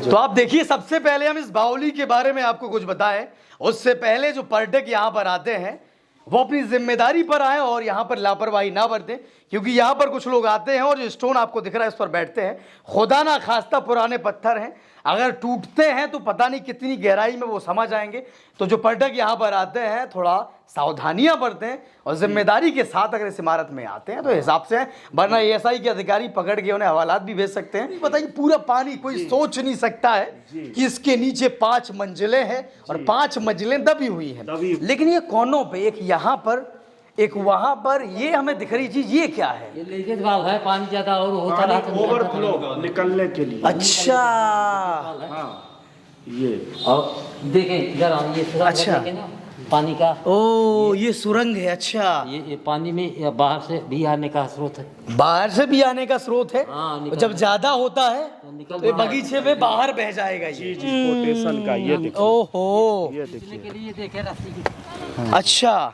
तो आप देखिए, सबसे पहले हम इस बावली के बारे में आपको कुछ बताएं। उससे पहले जो पर्यटक यहाँ पर आते हैं वो अपनी जिम्मेदारी पर आए और यहाँ पर लापरवाही ना बरतें, क्योंकि यहाँ पर कुछ लोग आते हैं और जो स्टोन आपको दिख रहा है इस पर बैठते हैं। खुदा ना खास्ता पुराने पत्थर हैं, अगर टूटते हैं तो पता नहीं कितनी गहराई में वो समझ आएंगे। तो जो पर्यटक यहाँ पर आते हैं थोड़ा सावधानियां बरतें और जिम्मेदारी के साथ अगर इस इमारत में आते हैं तो हिसाब से हैं, वरना एएसआई के अधिकारी पकड़ के उन्हें हवालात भी भेज सकते हैं। बताइए, पूरा पानी कोई सोच नहीं सकता है कि इसके नीचे 5 मंजिलें हैं और 5 मंजिलें दबी हुई हैं। लेकिन ये कोनों पे, एक यहाँ पर एक वहां पर, ये हमें दिख रही चीज ये क्या है? ये लीकेज वाल्व है, पानी ज्यादा और होता रहा तो ओवरफ्लो निकलने के लिए। अच्छा, हाँ, ये और देखें इधर ये सुरंग अच्छा। देखें ना पानी का। ओ, ये सुरंग है। अच्छा, ये पानी में बाहर से भी आने का स्रोत है। बाहर से भी आने का स्रोत है। हाँ, जब ज्यादा होता है निकल तो ये बगीचे में बाहर बह जाएगा ये। पोटेशन का ये देखिए, ओहो, ये इसके देखिए। लिए देखे रस्सी की अच्छा।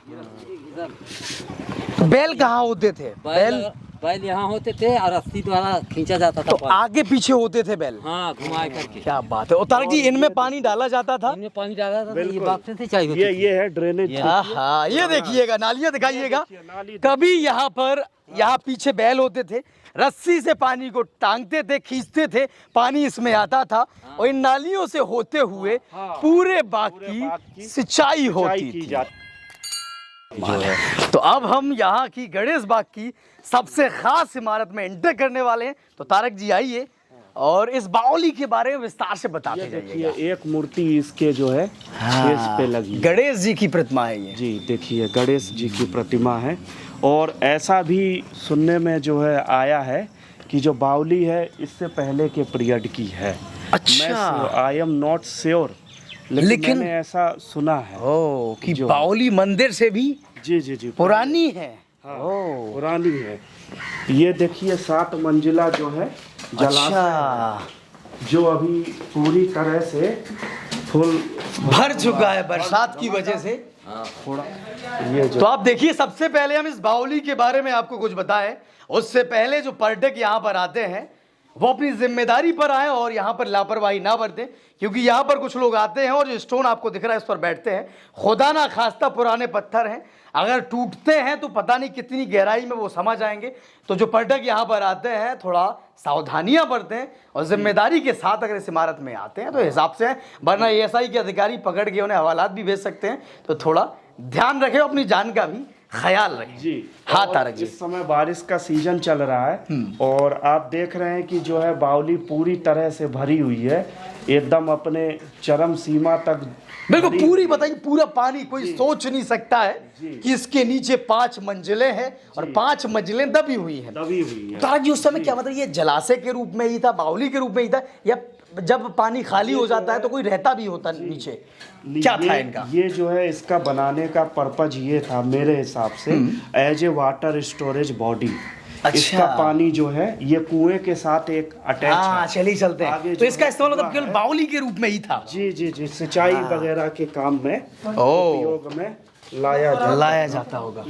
बैल कहाँ होते थे? बैल यहाँ होते थे और रस्सी द्वारा खींचा जाता था। तो आगे पीछे होते थे बैल। हाँ, घुमाए करके। क्या बात है। और तारक जी, इनमें पानी डाला जाता था? इनमें पानी डाला था, ये बात से चाहिए। ये है ड्रेनेज। हाँ, ये देखिएगा, नालियां दिखाइएगा। कभी यहाँ पर, यहाँ पीछे बैल होते थे, रस्सी से पानी को टांगते थे, खींचते थे, पानी इसमें आता था और इन नालियों से होते हुए पूरे बाग की सिंचाई होती थी। तो अब हम यहाँ की गणेश बाग की सबसे खास इमारत में एंटर करने वाले हैं। तो तारक जी आइए और इस बावली के बारे में विस्तार से बताते जाइएगा। एक मूर्ति इसके जो है फेस पे लगी, गणेश जी की प्रतिमा है ये। जी देखिए, गणेश जी की प्रतिमा है। और ऐसा भी सुनने में जो है आया है कि जो बावली है इससे पहले के पीरियड की है। अच्छा, आई एम नॉट श्योर, लेकिन मैंने ऐसा सुना है। ओ, कि बावली मंदिर से भी जी पुरानी है। हाँ, पुरानी है। ये देखिए 7 मंजिला जो है जलाशय है, जो अभी पूरी तरह से फुल भर चुका है बरसात की वजह से। थोड़ा ये जो तो आप देखिए, सबसे पहले हम इस बावली के बारे में आपको कुछ बताएं। उससे पहले जो पर्यटक यहाँ पर आते हैं वो अपनी जिम्मेदारी पर आए और यहाँ पर लापरवाही ना बरतें, क्योंकि यहाँ पर कुछ लोग आते हैं और जो स्टोन आपको दिख रहा है इस पर बैठते हैं। खुदा ना खास्ता पुराने पत्थर हैं, अगर टूटते हैं तो पता नहीं कितनी गहराई में वो समझ आएंगे। तो जो पर्यटक यहाँ पर आते हैं थोड़ा सावधानियां बरतें और जिम्मेदारी के साथ अगर इस इमारत में आते हैं तो हिसाब से हैं, वरना एएसआई के अधिकारी पकड़ के उन्हें हवालात भी भेज सकते हैं। तो थोड़ा ध्यान रखें, अपनी जान का भी ख्याल रखें जी। हाँ तारक जी, इस समय बारिश का सीजन चल रहा है और आप देख रहे हैं कि जो है बावली पूरी तरह से भरी हुई है, एकदम अपने चरम सीमा तक। बिल्कुल पूरी, बताइए, पूरा पानी कोई सोच नहीं सकता है कि इसके नीचे 5 मंजिलें हैं और 5 मंजिलें दबी हुई हैं। तारक जी, उस समय क्या मतलब ये जलाशय के रूप में ही था, बावली के रूप में ही था, या जब पानी खाली हो जाता है तो कोई रहता भी होता नीचे? क्या था इनका? ये जो है इसका बनाने का पर्पज ये था मेरे हिसाब से, as a water storage body. अच्छा। इसका पानी जो है ये कुएं के साथ एक अटैच है। चलिए चलते हैं। तो इसका इस्तेमाल मतलब केवल बावली के रूप में ही था? जी, सिंचाई वगैरह के काम में उपयोग में लाया जाता होगा।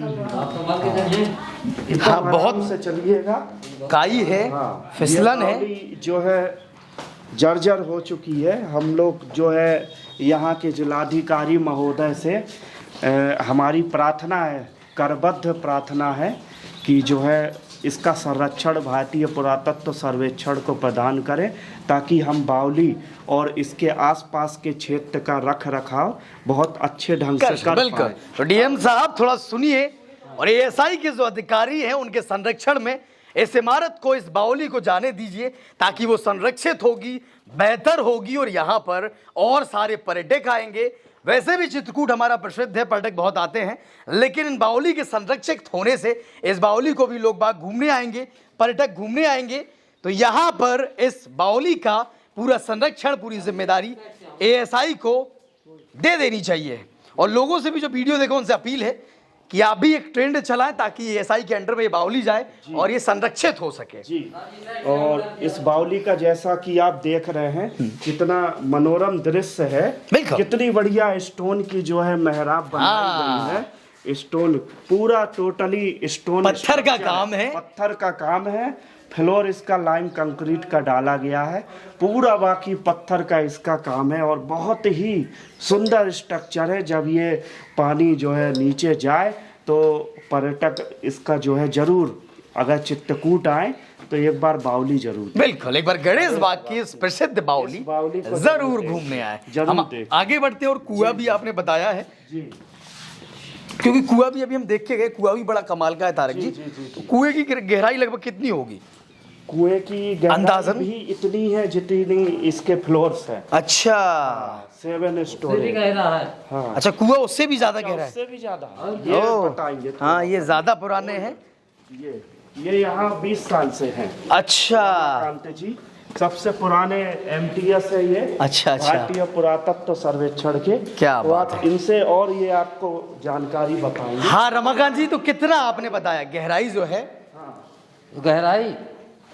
हाँ, बहुत से चलिएगा, काई है, फिसलन है, जो है जर्जर हो चुकी है। हम लोग जो है यहाँ के जिलाधिकारी महोदय से हमारी प्रार्थना है, करबद्ध प्रार्थना है कि जो है इसका संरक्षण भारतीय पुरातत्व सर्वेक्षण को प्रदान करें, ताकि हम बावली और इसके आसपास के क्षेत्र का रख रखाव बहुत अच्छे ढंग से कर पाएं। तो डीएम साहब थोड़ा सुनिए और एएसआई के जो अधिकारी हैं उनके संरक्षण में इस इमारत को, इस बावली को जाने दीजिए, ताकि वो संरक्षित होगी, बेहतर होगी और यहाँ पर और सारे पर्यटक आएंगे। वैसे भी चित्रकूट हमारा प्रसिद्ध है, पर्यटक बहुत आते हैं, लेकिन इन बावली के संरक्षित होने से इस बावली को भी लोग बाग घूमने आएंगे, पर्यटक घूमने आएंगे। तो यहाँ पर इस बावली का पूरा संरक्षण, पूरी जिम्मेदारी एएसआई को दे देनी चाहिए। और लोगों से भी जो वीडियो देखो उनसे अपील है कि आप भी एक ट्रेंड चलाएं, ताकि एएसआई के अंडर में ये बावली जाए और ये संरक्षित हो सके। जी। और इस बावली का जैसा कि आप देख रहे हैं कितना मनोरम दृश्य है, कितनी बढ़िया स्टोन की जो है मेहराब बनाई गई है। स्टोन पूरा टोटली स्टोन, पत्थर का काम है, पत्थर का काम है। फ्लोर इसका लाइम कंक्रीट का डाला गया है, पूरा बाकी पत्थर का इसका काम है और बहुत ही सुंदर स्ट्रक्चर है। जब ये पानी जो है नीचे जाए तो पर्यटक इसका जो है जरूर, अगर चित्रकूट आए तो एक बार बावली जरूर बिल्कुल, एक बार गणेश बाग की इस प्रसिद्ध बावली बावली को जरूर घूमने आए। जरूर हम देखें। आगे बढ़ते हैं और कुआं भी आपने बताया है, जी। क्योंकि कुआं भी अभी हम देख के गए, कुआं भी बड़ा कमाल का है तारक जी। तो कुएं की गहराई लगभग कितनी होगी? कुएं की गहराई अंदाजन? भी इतनी है जितनी इसके फ्लोर्स है। अच्छा 7 से भी स्टोरी। गहरा है। हाँ, अच्छा, कुआं उससे भी ज्यादा गहरा है? उससे भी ज्यादा ये ओह, बताएंगे तो। हाँ ये ज्यादा पुराने हैं। ये यहाँ 20 साल से हैं। अच्छा कांते जी सबसे पुराने MTS है ये। अच्छा। भारतीय पुरातत्व सर्वेक्षण के। क्या तो बात आप इनसे और ये आपको जानकारी बताएंगे। हाँ रमाकांत जी, तो कितना आपने बताया गहराई जो है? गहराई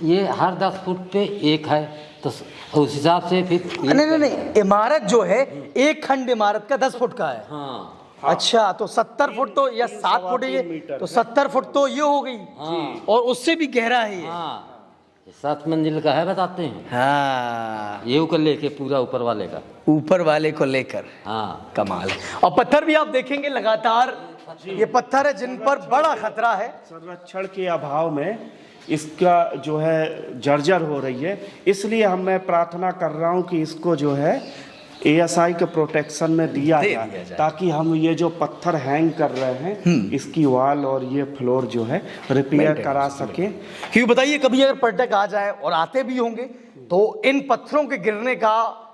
ये हर 10 फुट पे एक है, तो उस हिसाब से फिर नहीं, इमारत जो है एक खंड इमारत का 10 फुट का है। हाँ अच्छा, तो 70 फुट तो या 7 फुट है ये, तो 70 फुट तो ये हो गई। हाँ और उससे भी गहरा है ये। हाँ, 7 मंजिल का है बताते हैं। हाँ, ये ऊपर लेके पूरा ऊपर वाले का। ऊपर वाले को लेकर हाँ कमाल। और पत्थर भी आप देखेंगे लगातार ये पत्थर है जिन पर बड़ा खतरा है। संरक्षण के अभाव में इसका जो है जर्जर हो रही है, इसलिए मैं प्रार्थना कर रहा हूँ कि इसको जो है ASI के प्रोटेक्शन में दिया जाए, ताकि हम ये जो पत्थर हैंग कर रहे हैं इसकी वॉल और ये फ्लोर जो है रिपेयर करा सके। क्योंकि बताइए, कभी अगर पर्यटक आ जाए और आते भी होंगे तो इन पत्थरों के गिरने का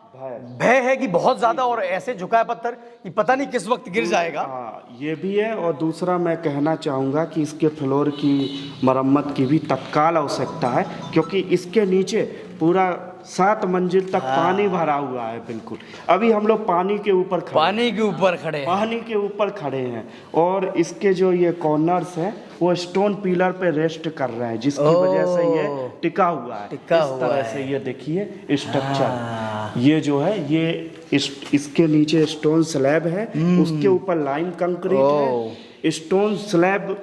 भय है कि बहुत ज्यादा, और ऐसे झुका है पत्थर कि पता नहीं किस वक्त गिर जाएगा। हाँ, ये भी है। और दूसरा मैं कहना चाहूँगा कि इसके फ्लोर की मरम्मत की भी तत्काल आवश्यकता है, क्योंकि इसके नीचे पूरा 7 मंजिल तक पानी भरा हुआ है। बिल्कुल, अभी हम लोग पानी के ऊपर खड़े पानी के ऊपर खड़े हैं। पानी के ऊपर खड़े हैं और इसके जो ये कॉर्नर्स हैं वो स्टोन पिलर पे रेस्ट कर रहे हैं, जिसकी वजह से ये टिका हुआ है। टिका इस हुआ तरह है। से ये देखिए स्ट्रक्चर, ये जो है ये इसके नीचे स्टोन स्लैब है, उसके ऊपर लाइम कंक्रीट है। स्टोन स्लैब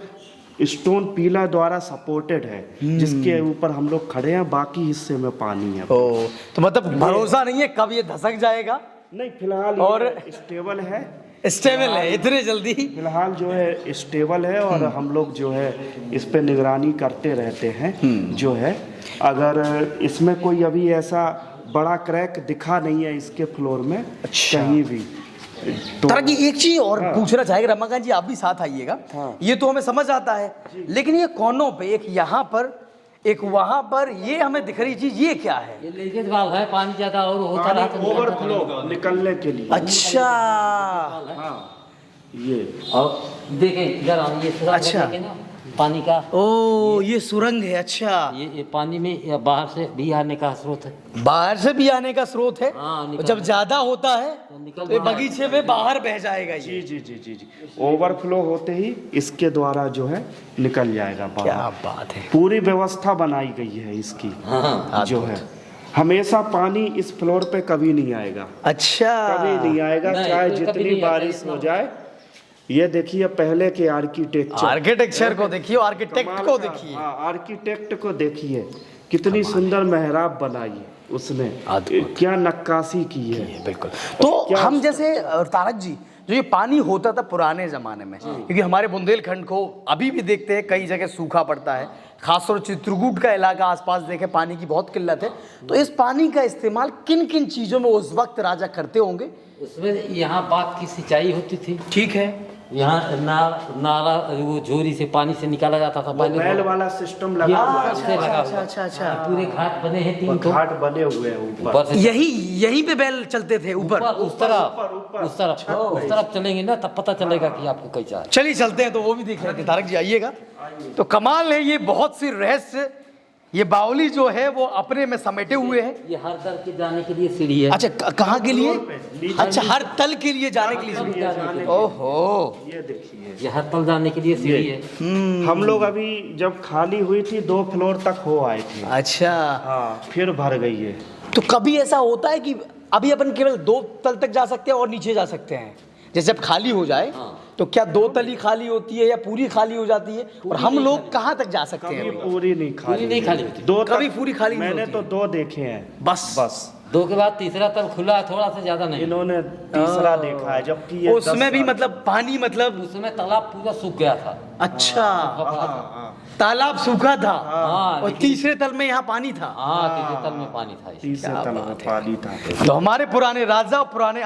स्टोन पिलर द्वारा सपोर्टेड है, जिसके ऊपर हम लोग खड़े हैं, बाकी हिस्से में पानी है। ओ, तो मतलब भरोसा नहीं है कब ये धसक जाएगा? नहीं, फिलहाल और स्टेबल है। स्टेबल है इतने जल्दी? फिलहाल जो है स्टेबल है और हम लोग जो है इस पे निगरानी करते रहते हैं। जो है अगर इसमें कोई अभी ऐसा बड़ा क्रैक दिखा नहीं है इसके फ्लोर में कहीं भी। तो तरह की एक चीज और पूछना चाहेगा रमाकांत जी, आप भी साथ आइएगा। ये तो हमें समझ आता है, लेकिन ये कोनों पे, एक यहाँ पर एक वहां पर, ये हमें दिख रही चीज ये क्या है? ये लीकेज वाल्व है, पानी ज्यादा और होता रहा तो ओवरफ्लो निकलने के लिए। अच्छा हाँ, ये और देखें इधर ये सुरंग अच्छा। देखें ना पानी का। ओ, ये सुरंग है। अच्छा, ये पानी में या बाहर से भी आने का स्रोत है। बाहर से भी आने का स्रोत है। हाँ, और जब ज्यादा होता है निकल तो ये बगीचे में बाहर बह जाएगा ये। जी। ओवरफ्लो होते ही इसके द्वारा जो है निकल जाएगा बाहर। क्या बात है। पूरी व्यवस्था बनाई गई है इसकी। हाँ जो है हमेशा पानी इस फ्लोर पे कभी नहीं आएगा। अच्छा, कभी नहीं आएगा, नहीं, चाहे कभी जितनी नहीं बारिश हो जाए। ये देखिए पहले के आर्किटेक्चर को देखिए, आर्किटेक्ट को देखिए। आर्किटेक्ट को देखिए, कितनी सुंदर मेहराब बनाई है उसने, क्या नक्काशी की है। बिल्कुल। तो हम जैसे तारक जी, जो ये पानी होता था पुराने जमाने में, क्योंकि हमारे बुंदेलखंड को अभी भी देखते हैं कई जगह सूखा पड़ता है, खासतौर चित्रकूट का इलाका आसपास देखे पानी की बहुत किल्लत है। तो इस पानी का इस्तेमाल किन किन चीजों में उस वक्त राजा करते होंगे? उसमें यहाँ बाग की सिंचाई होती थी। ठीक है। यहाँ नाला वो झोरी से पानी से निकाला जाता था पहले। बैल वाला सिस्टम लगा हुआ है। से लगा हुआ। अच्छा। पूरे घाट बने हैं 3 घाट बने हुए हैं ऊपर। ऊपर से यहीं पे बैल चलते थे ऊपर? उस तरफ चलेंगे ना तब पता चलेगा कि आपको कैसा है। चलिए चलते हैं, तो वो भी देख लेते हैं। तारक जी आइएगा। तो कमाल है, ये बहुत सी रहस्य, ये बावली जो है वो अपने में समेटे हुए हैं। ये हर तल के जाने के लिए सीढ़ी है। अच्छा, कहाँ के लिए? अच्छा, हर तल के लिए जाने के लिए। ओहो, ये देखिए, ये हर तल जाने के लिए सीढ़ी है। हम लोग अभी जब खाली हुई थी 2 फ्लोर तक हो आए थे। अच्छा। हाँ, फिर भर गई है। तो कभी ऐसा होता है कि अभी अपन केवल 2 तल तक जा सकते हैं और नीचे जा सकते हैं, जैसे अब खाली हो जाए तो क्या 2 तली खाली होती है या पूरी खाली हो जाती है? और हम लोग कहाँ तक जा सकते हैं? कभी पूरी नहीं खाली, नहीं खाली होती। दो कभी तक- पूरी खाली नहीं मैंने होती। तो 2 देखे हैं बस 2 के बाद तीसरा तल खुला है, थोड़ा सा ज्यादा नहीं। इन्होंने तीसरा देखा है, जबकि ये 10 उसमें भी साल- मतलब पानी मतलब उसमें तालाब पूरा सूख गया था। अच्छा हाँ, तालाब सूखा था हाँ, और तीसरे तल में यहाँ पानी था। हाँ, तीसरे तल में पानी था इसमें। तीसरे तल में पानी था। तो हमारे पुराने राजा, पुराने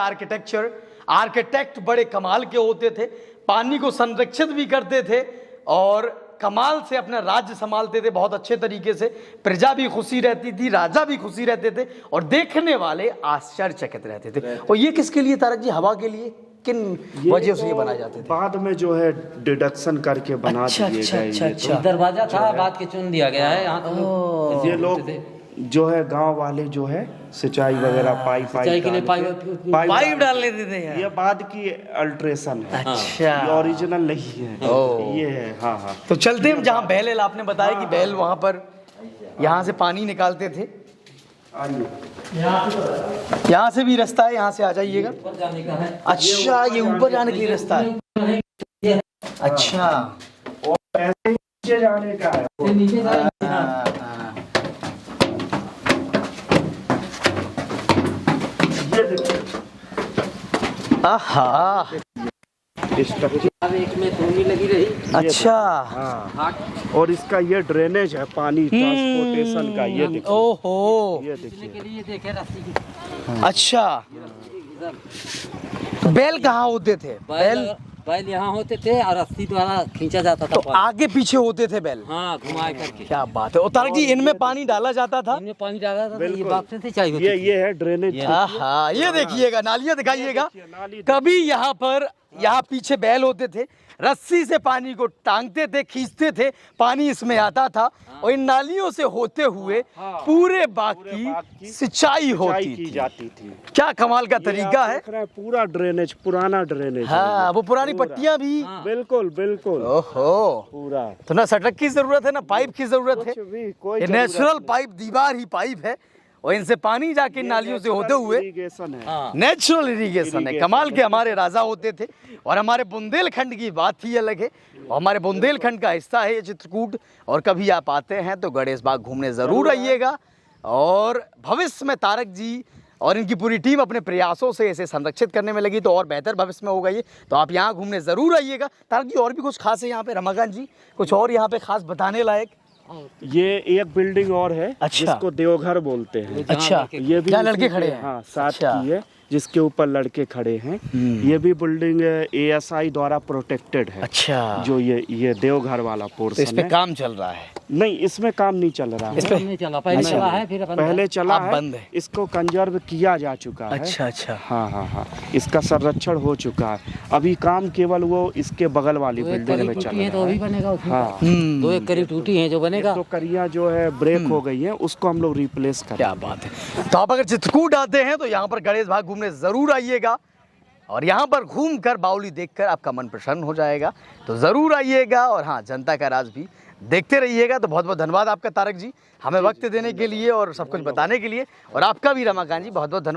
आर्किटेक्ट बड़े कमाल के होते थे, पानी को संरक्षित भी करते थे और कमाल से अपना राज्य संभालते थे बहुत अच्छे तरीके से। प्रजा भी खुशी रहती थी, राजा भी खुशी रहते थे और देखने वाले आश्चर्यचकित रहते थे। और ये किसके लिए तारक जी? हवा के लिए? किन वजह से ये तो बनाए जाते थे? बाद में जो है डिडक्शन करके बना अच्छा, दिए अच्छा, गए अच्छा, ये अच्छा। दरवाजा था, बाद के चुन दिया गया है। यहाँ तो तो। ये लोग जो है गांव वाले जो है सिंचाई वगैरह पाइप सिंचाई के लिए पाइप डाल लेते थे यार। ये बाद की अल्ट्रेशन है, अच्छा ये ओरिजिनल नहीं है। ओह। ये है, हाँ हाँ। तो चलते हैं जहाँ बैल, आपने बताया कि बैल वहां पर यहाँ से पानी निकालते थे। आइए। यहाँ से भी रास्ता है, यहाँ से आ जाइएगा। ऊपर जाने का है। अच्छा ये ऊपर जाने के लिए रास्ता है। अच्छा और ऐसे ही नीचे जाने का है। नीचे जाने ये देखिए आहा स्ट्रक्चर। अब एक में धोनी लगी रही। अच्छा हाँ, और इसका ये ड्रेनेज है पानी ट्रांसपोर्टेशन का। ये देखिए, ओहो ये के देखिए। लिए देखे रस्सी की। अच्छा तो बैल कहाँ होते थे? बैल बैल यहाँ होते थे और रस्सी द्वारा खींचा जाता था तो पानी। आगे पीछे होते थे बैल। हाँ, घुमा करके। क्या बात है। और तारक जी इनमें पानी डाला जाता था? इनमें पानी डाला था, ये बिल्कुल। बात से सिंचाई होती थी। ये है ड्रेनेज। आहा ये देखिएगा, नालियाँ दिखाइएगा। नाली कभी यहाँ पर, यहाँ पीछे बैल होते थे, रस्सी से पानी को टांगते थे, खींचते थे, पानी इसमें आता था और इन नालियों से होते हुए पूरे बाग की सिंचाई होती की थी। जाती थी। क्या कमाल का ये तरीका आप है। देख रहे हैं, पूरा ड्रेनेज, पुराना ड्रेनेज है हाँ ये। वो पुरानी पट्टियां भी। बिल्कुल बिल्कुल ओहो पूरा। तो ना सड़क की जरूरत है ना पाइप की जरूरत है। कुछ भी कोई ये नेचुरल पाइप, दीवार ही पाइप है और इनसे पानी जाके नालियों से होते हुए इरिगेशन है। हाँ। नेचुरल इरिगेशन है। कमाल के हमारे राजा होते थे और हमारे बुंदेलखंड की बात ही अलग है। और हमारे बुंदेलखंड का हिस्सा है ये चित्रकूट। और कभी आप आते हैं तो गणेश बाग घूमने ज़रूर आइएगा। और भविष्य में तारक जी और इनकी पूरी टीम अपने प्रयासों से इसे संरक्षित करने में लगी तो और बेहतर भविष्य में होगा ये। तो आप यहाँ घूमने ज़रूर आइएगा। तारक जी और भी कुछ खास है यहाँ पे? रमाकांत जी कुछ और यहाँ पे खास बताने लायक? ये एक बिल्डिंग और है, अच्छा। जिसको देवघर बोलते हैं। अच्छा ये भी क्या लड़के इसी खड़े के- हैं? हाँ, साथ अच्छा। की है, जिसके ऊपर लड़के खड़े हैं। ये भी बिल्डिंग ASI द्वारा प्रोटेक्टेड है। अच्छा जो ये देवघर वाला तो इस पोर्शन पे है। काम चल रहा है? नहीं, इसमें काम नहीं चल रहा है। नहीं चला, पहले अच्छा। चला है, फिर अपन पहले चला अब है, बंद है। इसको कंजर्व किया जा चुका है। अच्छा अच्छा हाँ हाँ हाँ, इसका संरक्षण हो चुका है। अभी काम केवल वो इसके बगल वाली दो एक बिल्डिंग करी में टूटी चल है तो रहा अभी है। बनेगा उसमें। हाँ। 2 एक करी टूटी है जो बनेगा। तो करिया जो है ब्रेक हो गई है, उसको हम लोग रिप्लेस करें। क्या बात है। तो आप अगर चित्रकूट आते हैं तो यहाँ पर गणेश बाग घूमने ज़रूर आइएगा और यहाँ पर घूमकर बावली देखकर आपका मन प्रसन्न हो जाएगा। तो ज़रूर आइएगा और हाँ, जनता का राज भी देखते रहिएगा। तो बहुत बहुत धन्यवाद आपका तारक जी, हमें वक्त देने के लिए और सब कुछ बताने के लिए। और आपका भी रमाकांत जी बहुत बहुत धन्यवाद।